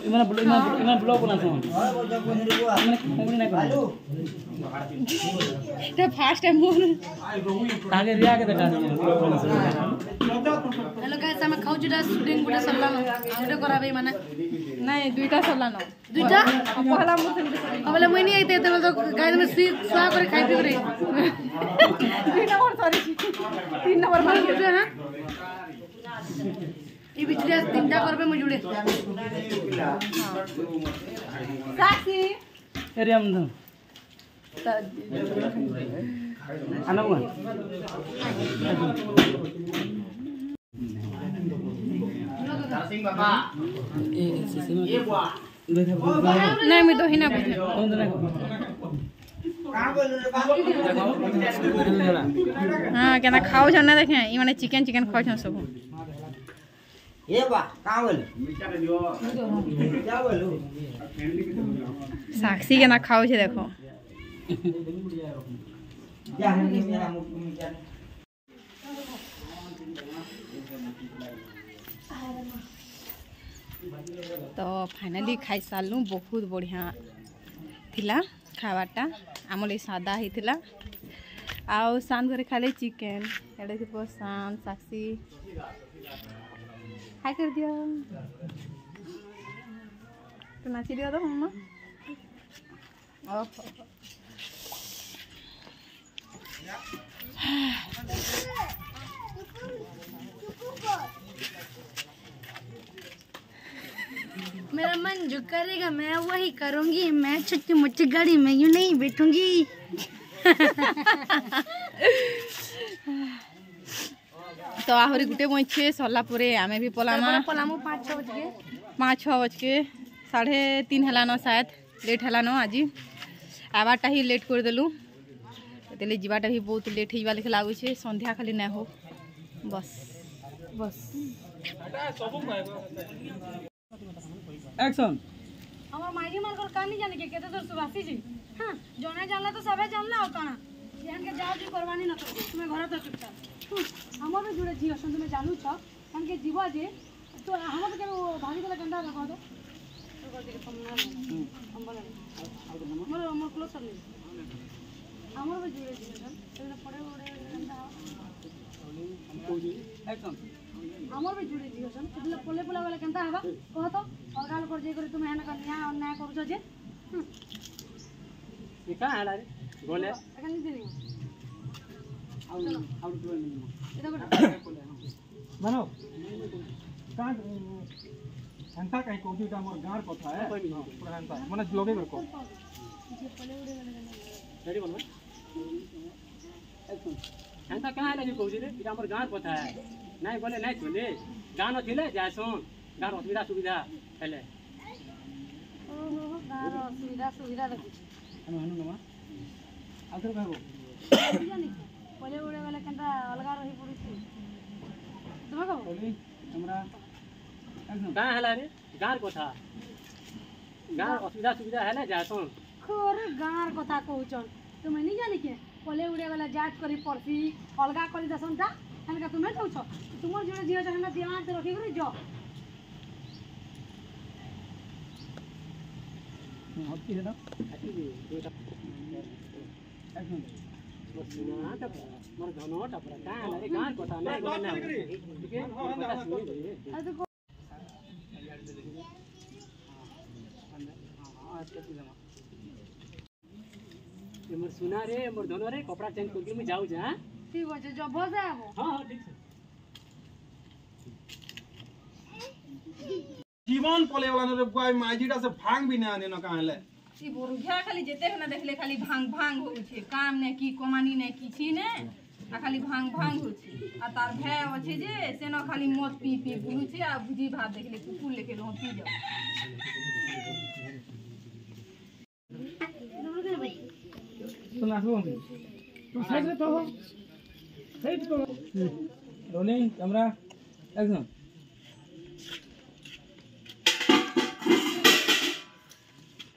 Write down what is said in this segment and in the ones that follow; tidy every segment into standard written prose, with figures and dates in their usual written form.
इमन ब्लॉग बना सो मैंने कमेंट ना करो ते फास्ट टाइम मोर तागे रिया के देखा ब्लॉग बना सो हेलो गाइस हम खाउ जुडा शूटिंग गुडा सरला वीडियो कराबे माने नहीं दुईटा सरला न दुईटा पहला मुथ हमले মই नहीं आइते तो गाइस में स्वा करे खाइ पिबरे 3 नंबर सॉरी 3 नंबर मान के हां ये बिचले तीनटा करबे মই जुड़े साक्षी एरिया में आना हुआ सिंह बाबा ये बुआ नहीं मैं तो ही ना बुझे कौन देना हां केना खाओ जन्ना देखे ई माने चिकन चिकन खाओ छ सब ये बा कहां बोल क्या बोलू साक्षी केना खाओ छे देखो क्या है मेरा मुंह में क्या तो फाइनली खाई सालू बहुत बढ़िया थिला खावाटा आमले सादा ही थिला आउ सान घरे खाले चिकन एडे के सान साक्षी हाय कर दिया तो नाची दिया तो मम्मा ओहो मेरा मन जो करेगा मैं वही करूंगी मैं छोटी मोटी गाड़ी में यूं नहीं बैठूंगी तो आहरी गुटे मछे सरला परे आमे भी पलामा 5-6 बज के 3:30 हला न शायद लेट हला न आज आवाटा ही लेट कर देलु तेले जीवाटा भी बहुत लेट होइबा लेख लागु छे संध्या खाली ना हो बस बस एक्शन हमर माइजी मन कर कानी जाने के केते दूर सुवासी जी हां जोने जानला तो सबे जानला और काना ध्यान के जाओ जी करवानी न तो तुम्हें घर तो चुपचाप हमर भी जुड़े जी असन तुम्हें जानू छ हम के जीवा जे तो हमर के भागी देला गंदा रखो दो तो कर के पमना हम बोले हमर क्लोज कर ले हमर भी जुड़े जी असन तो पड़े उड़े गंदा एक्शन हमर भी जुड़े जी असन तो पोले पोला वाला केनता हबा कह तो अलगाल कर जे करी तुम हेन कन्या अन्याय करू जे ये का है रे बोले अकन नहीं देनी आउ तो इधर मानो का हंता कहीं कोजी ता मोर गार कथा है पूरा हंता माने ब्लॉगे कर को जे पले उड़े वाला रेडी बनवा एक्शन हंता कहां है जे कोजी रे इटा मोर गार कथा है नहीं बोले नहीं सुने गान थिले जासोन गार असुविधा सुविधा पहले ओहो गार सुविधा देखि हनु हनु नमा आथर कहबो जानी पले उड़े वाला केनता अलगा रही पड़ी तुम कहो बोली हमरा कहां हला रे गार कथा गार असुविधा सुविधा है ना जासोन खोर गार कथा कहउचन तुम नहीं जानी के पले उड़े वाला जांच करी पड़सी अलगा करी दसन ता हनका तुम्हें कहउ छ तुमर जोड़े जियो जहना दिमाग से रखी करी जो होती है ना एक्शन बस ना तब मोर घनो टपरा का रे गार कथा नहीं बोलना ठीक है बता सुनी दे अरे ये मोर सुना रे मोर धनो रे कपड़ा चेंज करके मैं जाऊ जा ठीक है जो बस आबो हां हां ठीक है जीवन पले वाला रे बुआ माजीटा से भांग भी ना आने न काहेले ई बोरुघा खाली जेते ना देखले खाली भांग भांग हो छे काम ने की कमानी ने की छी ने आ खाली भांग भांग हो छे आ तार भे होछे जे से न खाली मत पी पी बुलु छे आ भुजी भात देखले कुकुर लेके लो पी जाओ तुम आसो तू साइड में तो हो साइड तो रोलिंग कैमरा एक्शन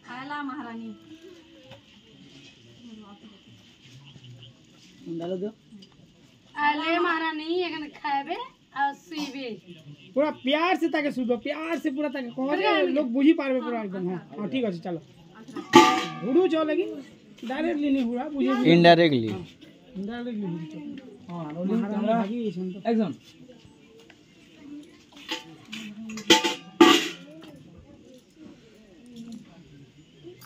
खाला महारानी डालो दो आले महारानी एखन खाबे आ सुइबे पूरा प्यार से ताके सुनो प्यार से पूरा ताके कहो जे लोग बुझी पारबे पूरा एकदम हां ठीक अछि चलो हुडू जो लेकिन डायरेक्टली नहीं हुआ बुझी इनडायरेक्टली हां रोलिंग कैमरा एक्शन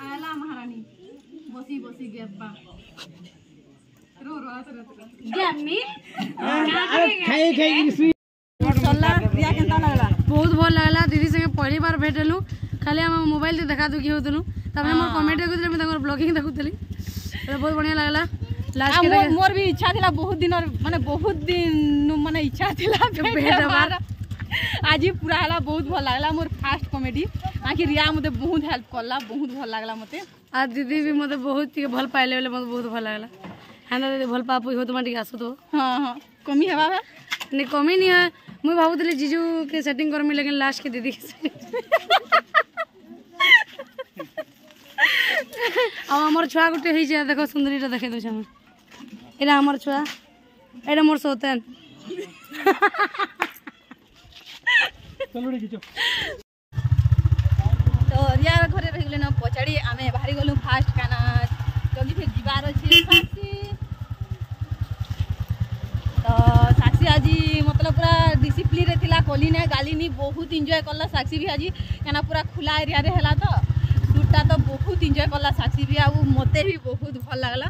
आला महारानी बसी बसी गप्पा रो रो आसरत गम्मी खाई खाई चलला रिया केनता लागला बहुत भल लागला दीदी संगे पहली बार भेटलु खाली हम मोबाइल से देखा दु की होतलु तब हमर कमेंट देखुतले मैं तमर ब्लॉगिंग देखुतली बहुत बढ़िया लागला लास्ट के मोर भी इच्छा थिला बहुत दिन और माने बहुत दिन माने इच्छा थिला भेटबार आज ही पूरा हला बहुत भल लागला मोर फास्ट कॉमेडी आखिर रिया मते बहुत हेल्प करला बहुत भल लागला मते आ दीदी भी मते बहुत ही भल पाइले मते बहुत भल लागला हां दीदी भल पापु हो तुम टिक आसु तो हां हां कमी हेबा है नहीं कमी नहीं है मुई भाबुतले जीजू के सेटिंग करमी लेकिन लास्ट के दीदी के अब हमर छुआ गुटे होई छै देखो सुंदरीटा देखे दो हम एला हमर छुआ एला मोर सोतन चलो रे खिचो तो रिया घरे रहिले न पछाड़ी आमे बाहरी गलु फास्ट खाना जल्दी फिर जीवार अछि सासी तो साक्षी आज मतलब पूरा डिसिप्लिन रे थिला कोली ने गाली नी बहुत एंजॉय करला साक्षी भी आज केना पूरा खुला एरिया रे हला तो शूटटा तो बहुत एंजॉय करला साक्षी भी आ मते भी बहुत भल लागला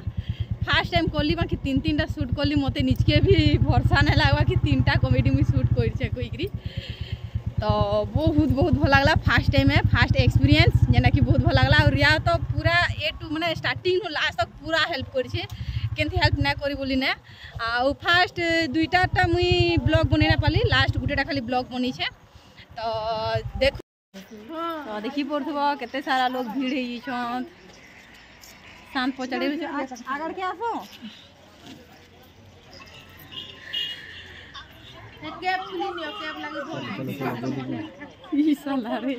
फास्ट टाइम कोली बाकी तीन तीनटा शूट कोली मते निचके भी भरोसा नै लागवा कि तीनटा कॉमेडी में शूट कोइ छै कोइकरी तो बहुत बहुत भल लागला फास्ट टाइम है फास्ट एक्सपीरियंस जेना कि बहुत भल लागला और रिया तो पूरा ए टू माने स्टार्टिंग टू लास्ट तक पूरा हेल्प कर छे केनथि हेल्प ना करी बोली ना आ फास्ट दुईटा मुई ब्लॉग बनै ना पाली लास्ट गुटेटा खाली ब्लॉग बनी छे तो देख तो देखि पड़थबो केते सारा लोग भीड़ हेई छन शांत पचड़े आगर के आसो एक कैप खुली नहीं कैप लगे बोल ई साला रे